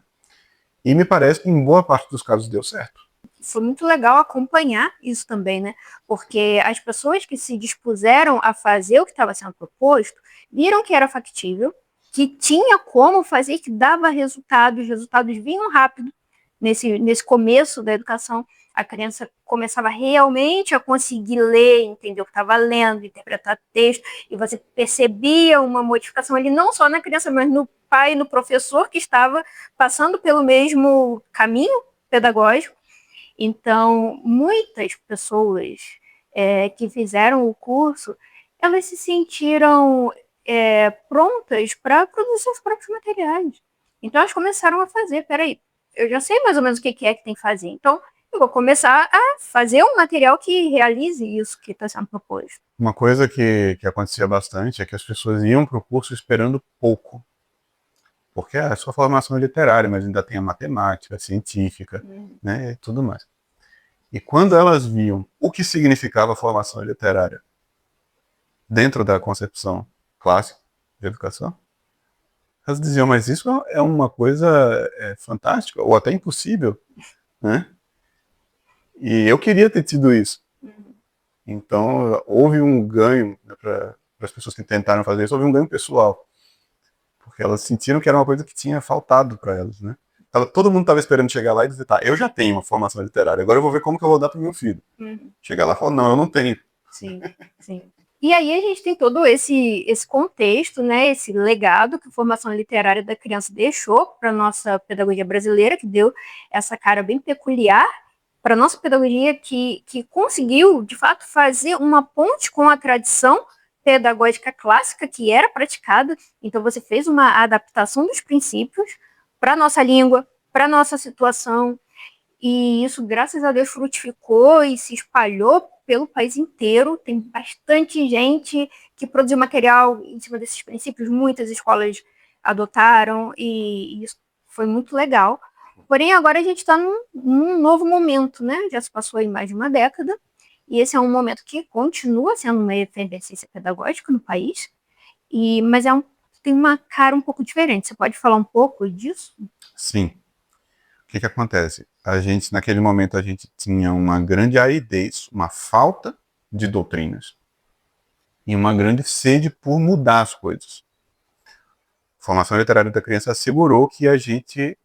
E me parece que em boa parte dos casos deu certo. Foi muito legal acompanhar isso também, né? Porque as pessoas que se dispuseram a fazer o que estava sendo proposto viram que era factível, que tinha como fazer, que dava resultados, os resultados vinham rápido nesse começo da educação. A criança começava realmente a conseguir ler, entender o que estava lendo, interpretar texto, e você percebia uma modificação ali, não só na criança, mas no pai e no professor que estava passando pelo mesmo caminho pedagógico. Então, muitas pessoas que fizeram o curso, elas se sentiram prontas para produzir seus próprios materiais. Então, elas começaram a fazer, peraí, eu já sei mais ou menos o que é que tem que fazer, então eu vou começar a fazer um material que realize isso que está sendo proposto. Uma coisa que acontecia bastante é que as pessoas iam para o curso esperando pouco. Porque é só formação literária, mas ainda tem a matemática, a científica, né, e tudo mais. E quando elas viam o que significava a formação literária dentro da concepção clássica de educação, elas diziam, mas isso é uma coisa fantástica, ou até impossível, né? E eu queria ter tido isso. Então, houve um ganho, né, para as pessoas que tentaram fazer isso, houve um ganho pessoal. Porque elas sentiram que era uma coisa que tinha faltado para elas, né? Todo mundo estava esperando chegar lá e dizer, tá, eu já tenho uma formação literária, agora eu vou ver como que eu vou dar para o meu filho. Chegar lá e falar, não, eu não tenho. Sim, sim. E aí a gente tem todo esse contexto, né, esse legado que a formação literária da criança deixou para a nossa pedagogia brasileira, que deu essa cara bem peculiar para a nossa pedagogia, que conseguiu, de fato, fazer uma ponte com a tradição pedagógica clássica que era praticada. Então você fez uma adaptação dos princípios para a nossa língua, para a nossa situação, e isso, graças a Deus, frutificou e se espalhou pelo país inteiro. Tem bastante gente que produziu material em cima desses princípios, muitas escolas adotaram, e isso foi muito legal. Porém, agora a gente está num novo momento, né? Já se passou aí mais de uma década, E esse é um momento que continua sendo uma efervescência pedagógica no país, mas tem uma cara um pouco diferente. Você pode falar um pouco disso? Sim. O que acontece? Naquele momento, a gente tinha uma grande aridez, uma falta de doutrinas e uma grande sede por mudar as coisas. A formação literária da criança assegurou que a gente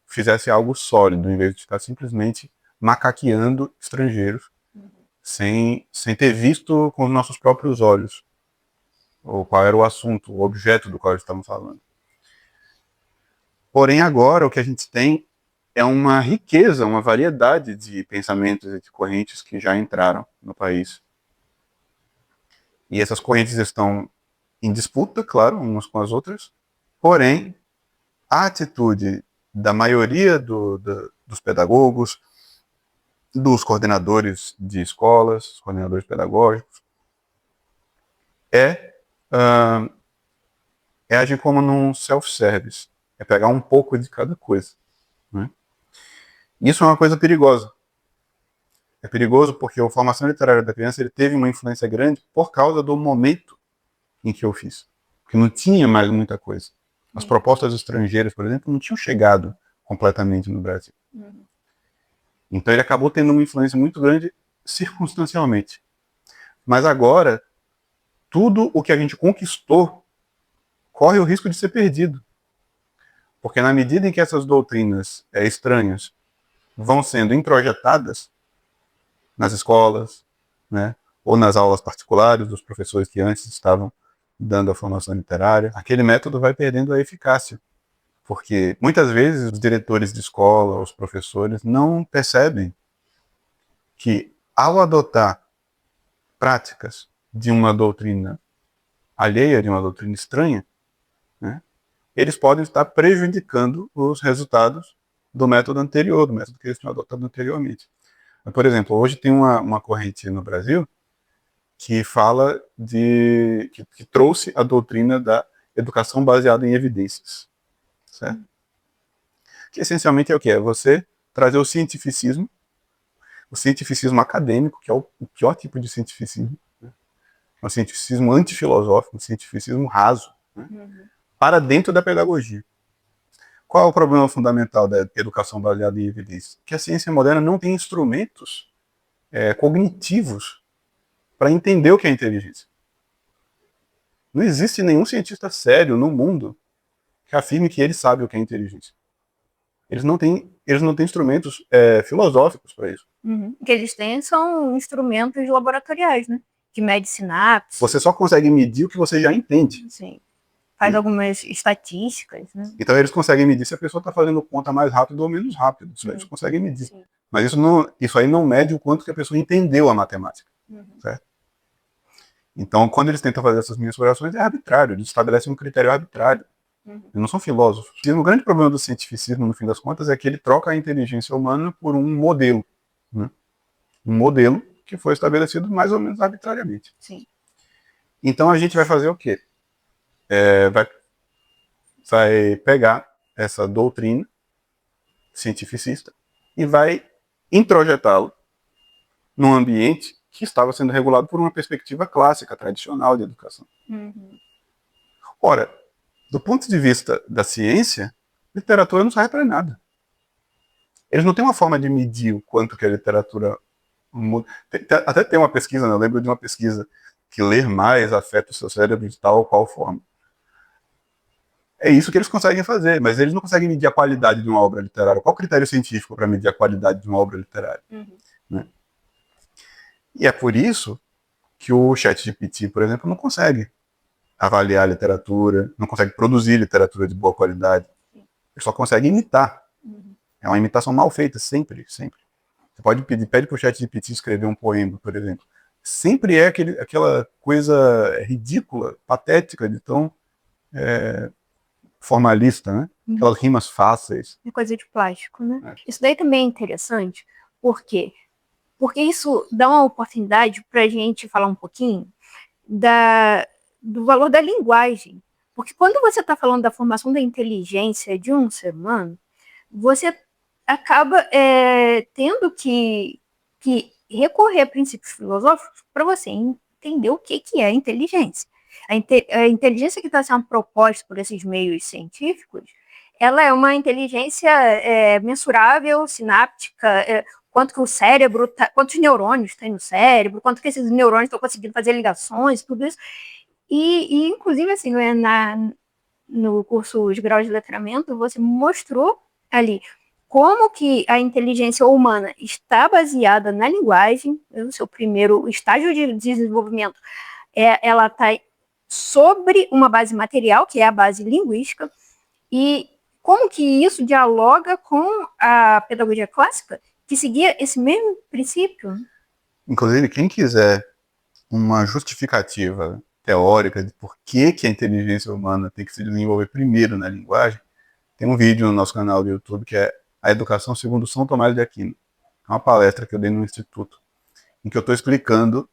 fizesse algo sólido, em vez de ficar simplesmente macaqueando estrangeiros, sem ter visto com os nossos próprios olhos ou qual era o assunto, o objeto do qual estamos falando. Porém, agora o que a gente tem é uma riqueza, uma variedade de pensamentos e de correntes que já entraram no país. E essas correntes estão em disputa, claro, umas com as outras, porém, a atitude da maioria dos pedagogos, dos coordenadores de escolas, coordenadores pedagógicos, é agir como num self-service, é pegar um pouco de cada coisa. Né? Isso é uma coisa perigosa. É perigoso porque a formação literária da criança ele teve uma influência grande por causa do momento em que eu fiz. Porque não tinha mais muita coisa. As propostas estrangeiras, por exemplo, não tinham chegado completamente no Brasil. Então ele acabou tendo uma influência muito grande circunstancialmente. Mas agora, tudo o que a gente conquistou corre o risco de ser perdido. Porque na medida em que essas doutrinas estranhas vão sendo introjetadas nas escolas, né, ou nas aulas particulares dos professores que antes estavam dando a formação literária, aquele método vai perdendo a eficácia. Porque muitas vezes os diretores de escola, os professores, não percebem que ao adotar práticas de uma doutrina alheia, de uma doutrina estranha, né, eles podem estar prejudicando os resultados do método anterior, do método que eles tinham adotado anteriormente. Por exemplo, hoje tem uma corrente no Brasil que fala que trouxe a doutrina da educação baseada em evidências. Certo? Que essencialmente é o que? É você trazer o cientificismo acadêmico, que é o pior tipo de cientificismo, né? Um cientificismo antifilosófico, um cientificismo raso, né? Para dentro da pedagogia. Qual é o problema fundamental da educação baseada em evidências? Que a ciência moderna não tem instrumentos cognitivos para entender o que é inteligência. Não existe nenhum cientista sério no mundo que afirme que ele sabe o que é inteligência. Eles não têm instrumentos filosóficos para isso. O que eles têm são instrumentos laboratoriais, né? Que mede sinapse. Você só consegue medir o que você já entende. Sim. Faz algumas estatísticas, né? Então eles conseguem medir se a pessoa está fazendo conta mais rápido ou menos rápido. Isso eles conseguem medir. Sim. Mas isso aí não mede o quanto que a pessoa entendeu a matemática. Certo? Então, quando eles tentam fazer essas mensurações, é arbitrário. Eles estabelecem um critério arbitrário. Eles não são filósofos. E o grande problema do cientificismo, no fim das contas, é que ele troca a inteligência humana por um modelo. Né? Um modelo que foi estabelecido mais ou menos arbitrariamente. Sim. Então a gente vai fazer o quê? Vai pegar essa doutrina cientificista e vai introjetá-lo num ambiente que estava sendo regulado por uma perspectiva clássica, tradicional de educação. Ora, do ponto de vista da ciência, literatura não serve para nada. Eles não têm uma forma de medir o quanto que a literatura muda. Até tem uma pesquisa, né? Eu lembro de uma pesquisa que ler mais afeta o seu cérebro de tal ou qual forma. É isso que eles conseguem fazer, mas eles não conseguem medir a qualidade de uma obra literária. Qual o critério científico para medir a qualidade de uma obra literária? Né? E é por isso que o ChatGPT, por exemplo, não consegue avaliar a literatura, não consegue produzir literatura de boa qualidade. Ele só consegue imitar. É uma imitação mal feita, sempre, sempre. Você pede para o ChatGPT escrever um poema, por exemplo. Sempre é aquela coisa ridícula, patética, de tão formalista, né? Aquelas rimas fáceis. É coisa de plástico, né? Isso daí também é interessante, por quê? Porque isso dá uma oportunidade para a gente falar um pouquinho do valor da linguagem. Porque quando você está falando da formação da inteligência de um ser humano, você acaba tendo que recorrer a princípios filosóficos para você entender o que é inteligência. A inteligência que está sendo proposta por esses meios científicos, ela é uma inteligência mensurável, sináptica, quanto que o cérebro, quantos neurônios tem no cérebro, quanto que esses neurônios estão conseguindo fazer ligações, tudo isso. E inclusive, assim, no curso de grau de letramento, você mostrou ali como que a inteligência humana está baseada na linguagem, o seu primeiro estágio de desenvolvimento, ela está sobre uma base material, que é a base linguística, e como que isso dialoga com a pedagogia clássica, que seguia esse mesmo princípio. Inclusive, quem quiser uma justificativa teórica de por que a inteligência humana tem que se desenvolver primeiro na linguagem, tem um vídeo no nosso canal do YouTube que é A Educação segundo São Tomás de Aquino. É uma palestra que eu dei no Instituto, em que eu estou explicando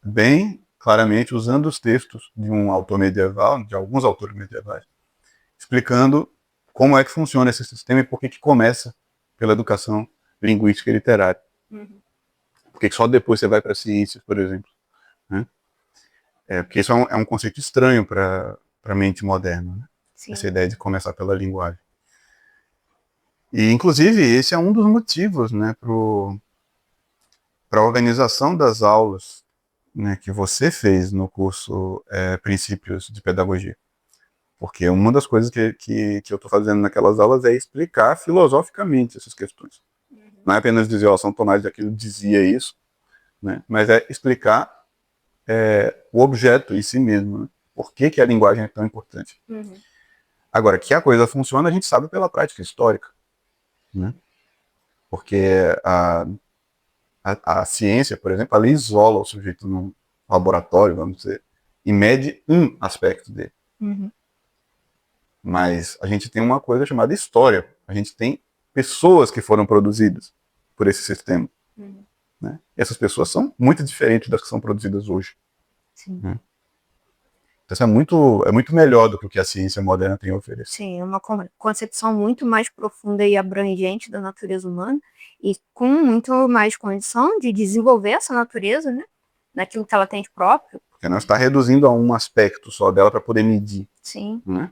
bem claramente, usando os textos de um autor medieval, de alguns autores medievais, explicando como é que funciona esse sistema e por que começa pela educação linguística e literária. Uhum. Por que só depois você vai para ciências, por exemplo. Né? Porque isso é um conceito estranho para a mente moderna, né? Essa ideia de começar pela linguagem. E, inclusive, esse é um dos motivos, né, para a organização das aulas, né, que você fez no curso Princípios de Pedagogia. Porque uma das coisas que eu estou fazendo naquelas aulas é explicar filosoficamente essas questões. Uhum. Não é apenas dizer, São Tomás de Aquino dizia isso, né, mas é explicar o objeto em si mesmo, né? Por que a linguagem é tão importante. Uhum. Agora, que a coisa funciona, a gente sabe pela prática histórica, né? Porque a ciência, por exemplo, ela isola o sujeito num laboratório, vamos dizer, e mede um aspecto dele. Uhum. Mas a gente tem uma coisa chamada história. A gente tem pessoas que foram produzidas por esse sistema. Uhum. Né? Essas pessoas são muito diferentes das que são produzidas hoje. Sim. Né? Então isso é muito melhor do que o que a ciência moderna tem a oferecer. Sim, é uma concepção muito mais profunda e abrangente da natureza humana e com muito mais condição de desenvolver essa natureza, né? Naquilo que ela tem de próprio. Porque não está reduzindo a um aspecto só dela para poder medir. Sim. Né?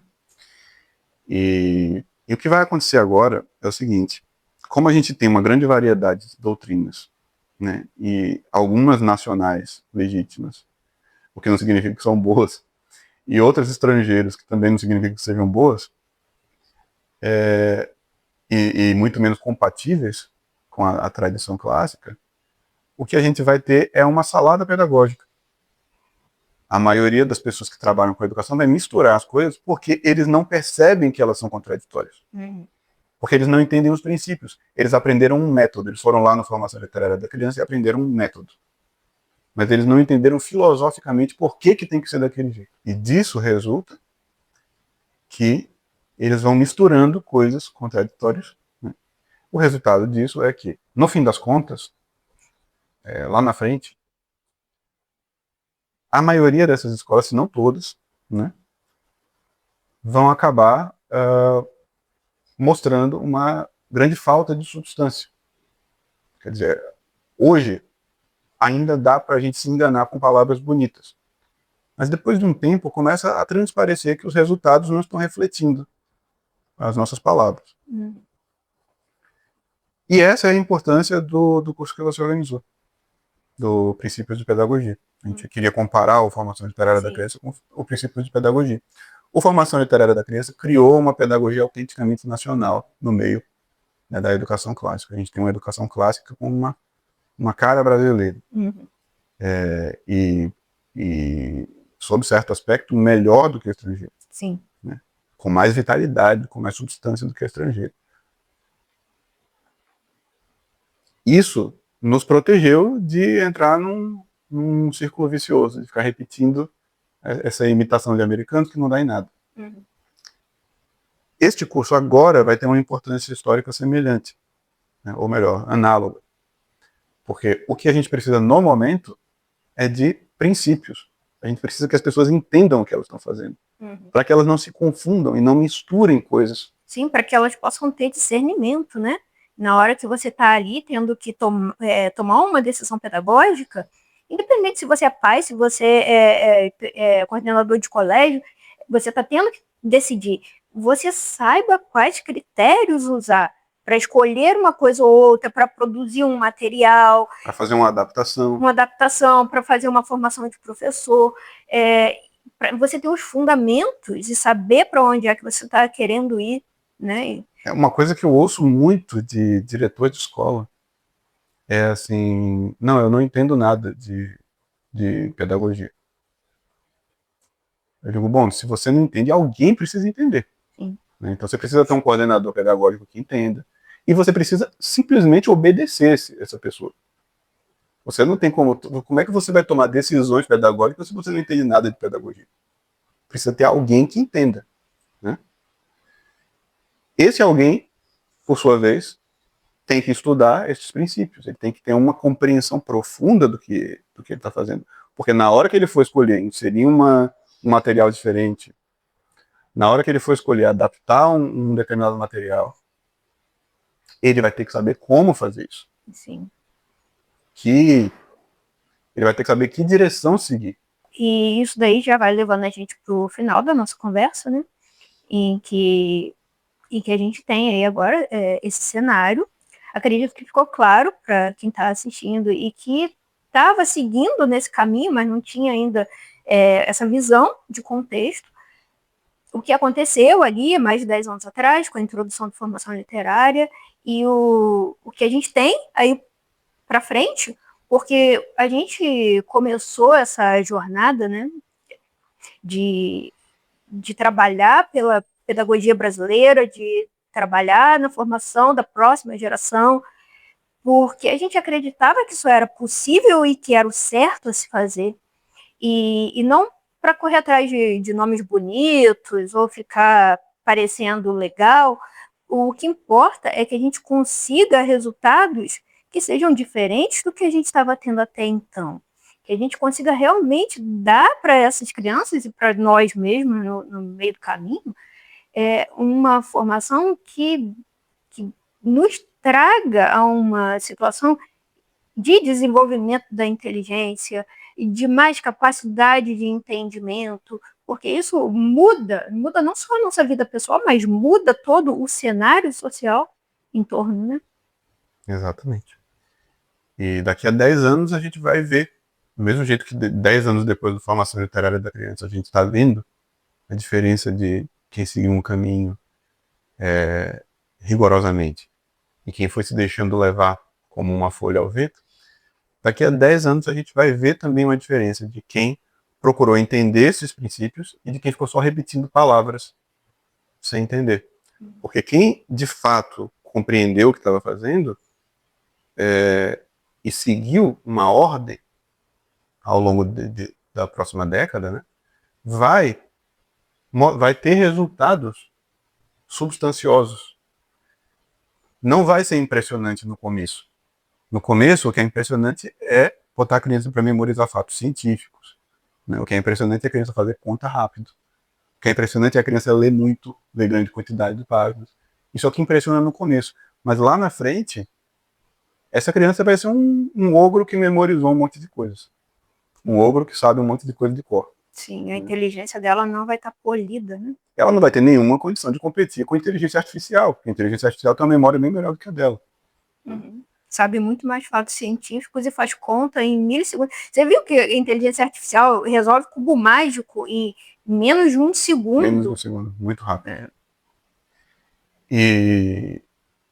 E o que vai acontecer agora é o seguinte: como a gente tem uma grande variedade de doutrinas, né, e algumas nacionais legítimas, o que não significa que são boas, e outras estrangeiras que também não significa que sejam boas, e muito menos compatíveis com a tradição clássica, o que a gente vai ter é uma salada pedagógica. A maioria das pessoas que trabalham com a educação vai misturar as coisas porque eles não percebem que elas são contraditórias. Uhum. Porque eles não entendem os princípios. Eles aprenderam um método. Eles foram lá na formação literária da criança e aprenderam um método. Mas eles não entenderam filosoficamente por que tem que ser daquele jeito. E disso resulta que eles vão misturando coisas contraditórias. Né? O resultado disso é que, no fim das contas, lá na frente, a maioria dessas escolas, se não todas, né, vão acabar mostrando uma grande falta de substância. Quer dizer, hoje ainda dá para a gente se enganar com palavras bonitas. Mas depois de um tempo começa a transparecer que os resultados não estão refletindo as nossas palavras. E essa é a importância do curso que você organizou, do Princípios de Pedagogia. A gente queria comparar a formação literária da criança com o Princípios de Pedagogia. A formação literária da criança criou uma pedagogia autenticamente nacional no meio, né, da educação clássica. A gente tem uma educação clássica com uma cara brasileira. Uhum. E, sob certo aspecto, melhor do que o estrangeiro. Sim. Né? Com mais vitalidade, com mais substância do que o estrangeiro. Isso nos protegeu de entrar num círculo vicioso, de ficar repetindo essa imitação de americanos que não dá em nada. Uhum. Este curso agora vai ter uma importância histórica semelhante, né? Ou melhor, análoga. Porque o que a gente precisa no momento é de princípios. A gente precisa que as pessoas entendam o que elas estão fazendo. Uhum. Para que elas não se confundam e não misturem coisas. Sim, para que elas possam ter discernimento, né? Na hora que você está ali tendo que tomar uma decisão pedagógica, independente se você é pai, se você é coordenador de colégio, você está tendo que decidir. Você saiba quais critérios usar para escolher uma coisa ou outra, para produzir um material, para fazer uma adaptação, para fazer uma formação de professor, para você ter os fundamentos e saber para onde é que você está querendo ir, né? É uma coisa que eu ouço muito de diretor de escola. É assim, não, eu não entendo nada de pedagogia. Eu digo, bom, se você não entende, alguém precisa entender. Sim. Né? Então você precisa ter um coordenador pedagógico que entenda. E você precisa simplesmente obedecer essa pessoa. Você não tem como é que você vai tomar decisões pedagógicas se você não entende nada de pedagogia? Precisa ter alguém que entenda. Né? Esse alguém, por sua vez, tem que estudar esses princípios. Ele tem que ter uma compreensão profunda do que ele está fazendo. Porque na hora que ele for escolher inserir um material diferente, na hora que ele for escolher adaptar um determinado material, ele vai ter que saber como fazer isso. Sim. Ele vai ter que saber que direção seguir. E isso daí já vai levando a gente para o final da nossa conversa, né? Em que a gente tem aí agora esse cenário. Acredito que ficou claro para quem está assistindo e que estava seguindo nesse caminho, mas não tinha ainda essa visão de contexto. O que aconteceu ali mais de 10 anos atrás, com a introdução de formação literária, e o que a gente tem aí para frente, porque a gente começou essa jornada, né, de trabalhar pela pedagogia brasileira, de trabalhar na formação da próxima geração, porque a gente acreditava que isso era possível e que era o certo a se fazer, e não para correr atrás de nomes bonitos ou ficar parecendo legal. O que importa é que a gente consiga resultados que sejam diferentes do que a gente estava tendo até então. Que a gente consiga realmente dar para essas crianças e para nós mesmos no meio do caminho uma formação que nos traga a uma situação de desenvolvimento da inteligência, de mais capacidade de entendimento, porque isso muda não só a nossa vida pessoal, mas muda todo o cenário social em torno, né? Exatamente. E daqui a 10 anos a gente vai ver, do mesmo jeito que 10 anos depois da formação literária da criança, a gente está vendo a diferença de quem seguiu um caminho rigorosamente e quem foi se deixando levar como uma folha ao vento. Daqui a 10 anos a gente vai ver também uma diferença de quem procurou entender esses princípios e de quem ficou só repetindo palavras sem entender. Porque quem de fato compreendeu o que estava fazendo e seguiu uma ordem ao longo da próxima década, né, vai ter resultados substanciosos. Não vai ser impressionante no começo. No começo, o que é impressionante é botar a criança para memorizar fatos científicos. Né? O que é impressionante é a criança fazer conta rápido. O que é impressionante é a criança ler muito, ler grande quantidade de páginas. Isso é o que impressiona no começo. Mas lá na frente, essa criança vai ser um ogro que memorizou um monte de coisas. Um ogro que sabe um monte de coisa de cor. Sim, a inteligência dela não vai estar polida, né? Ela não vai ter nenhuma condição de competir com a inteligência artificial, porque a inteligência artificial tem uma memória bem melhor do que a dela. Uhum. Sabe muito mais fatos científicos e faz conta em milissegundos. Você viu que a inteligência artificial resolve cubo mágico em menos de um segundo? Menos de um segundo, muito rápido. E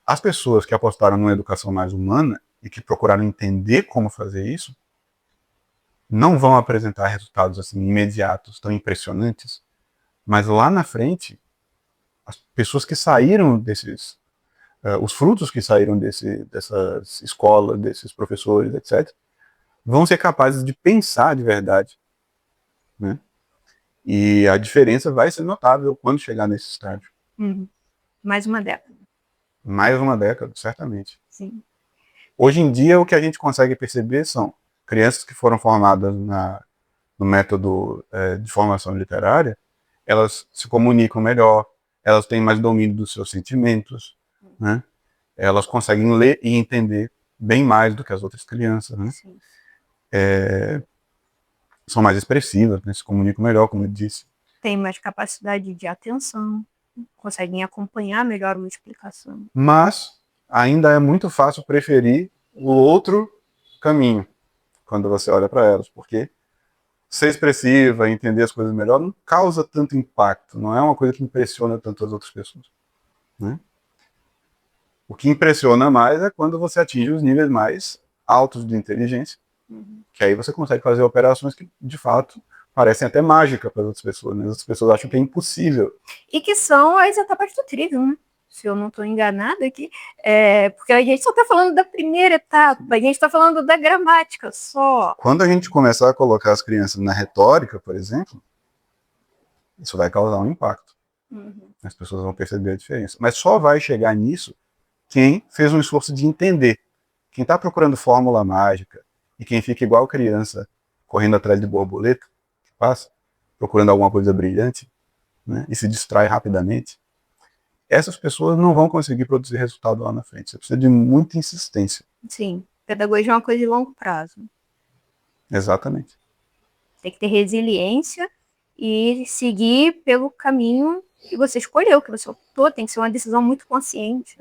as pessoas que apostaram numa educação mais humana e que procuraram entender como fazer isso, não vão apresentar resultados assim imediatos, tão impressionantes, mas lá na frente, as pessoas que saíram os frutos que saíram dessas escolas, desses professores, etc., vão ser capazes de pensar de verdade, né? E a diferença vai ser notável quando chegar nesse estágio. Uhum. Mais uma década. Mais uma década, certamente. Sim. Hoje em dia, o que a gente consegue perceber são crianças que foram formadas no método de formação literária, elas se comunicam melhor, elas têm mais domínio dos seus sentimentos, né? elas conseguem ler e entender bem mais do que as outras crianças, né? Sim. São mais expressivas, né? Se comunicam melhor, como eu disse. Tem mais capacidade de atenção, conseguem acompanhar melhor uma explicação. Mas ainda é muito fácil preferir o outro caminho quando você olha para elas, porque ser expressiva, entender as coisas melhor, não causa tanto impacto, não é uma coisa que impressiona tanto as outras pessoas, né? O que impressiona mais é quando você atinge os níveis mais altos de inteligência, que aí você consegue fazer operações que, de fato, parecem até mágica para as outras pessoas, né? As outras pessoas acham que é impossível. E que são as etapas do Trivium, né? Se eu não estou enganada aqui, porque a gente só está falando da primeira etapa, a gente está falando da gramática só. Quando a gente começar a colocar as crianças na retórica, por exemplo, isso vai causar um impacto. As pessoas vão perceber a diferença. Mas só vai chegar nisso quem fez um esforço de entender. Quem está procurando fórmula mágica e quem fica igual criança correndo atrás de borboleta, que passa, procurando alguma coisa brilhante, né, e se distrai rapidamente, essas pessoas não vão conseguir produzir resultado lá na frente. Você precisa de muita insistência. Sim, pedagogia é uma coisa de longo prazo. Exatamente. Tem que ter resiliência e seguir pelo caminho que você escolheu, que você optou. Tem que ser uma decisão muito consciente.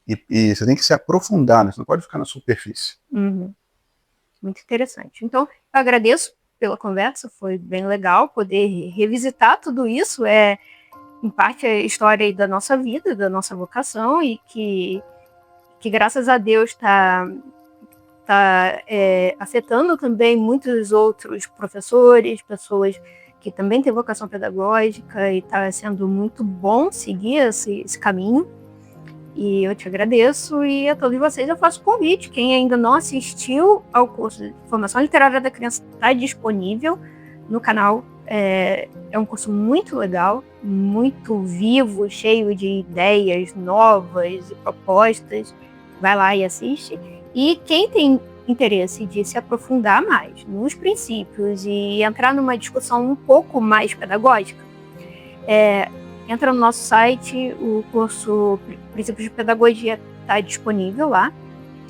E você tem que se aprofundar, né? Você não pode ficar na superfície. Muito interessante. Então, eu agradeço pela conversa, foi bem legal poder revisitar tudo isso. Em parte, a história da nossa vida, da nossa vocação, e que graças a Deus está afetando também muitos outros professores, pessoas que também têm vocação pedagógica, e está sendo muito bom seguir esse caminho. E eu te agradeço, e a todos vocês eu faço convite. Quem ainda não assistiu ao curso de Formação Literária da Criança está disponível no canal. É um curso muito legal, muito vivo, cheio de ideias novas e propostas. Vai lá e assiste. E quem tem interesse de se aprofundar mais nos princípios e entrar numa discussão um pouco mais pedagógica, entra no nosso site, o curso Princípios de Pedagogia está disponível lá.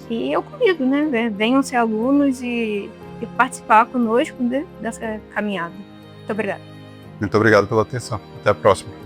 E eu convido, né? Venham ser alunos e participar conosco dessa caminhada. Muito obrigada. Muito obrigado pela atenção. Até a próxima.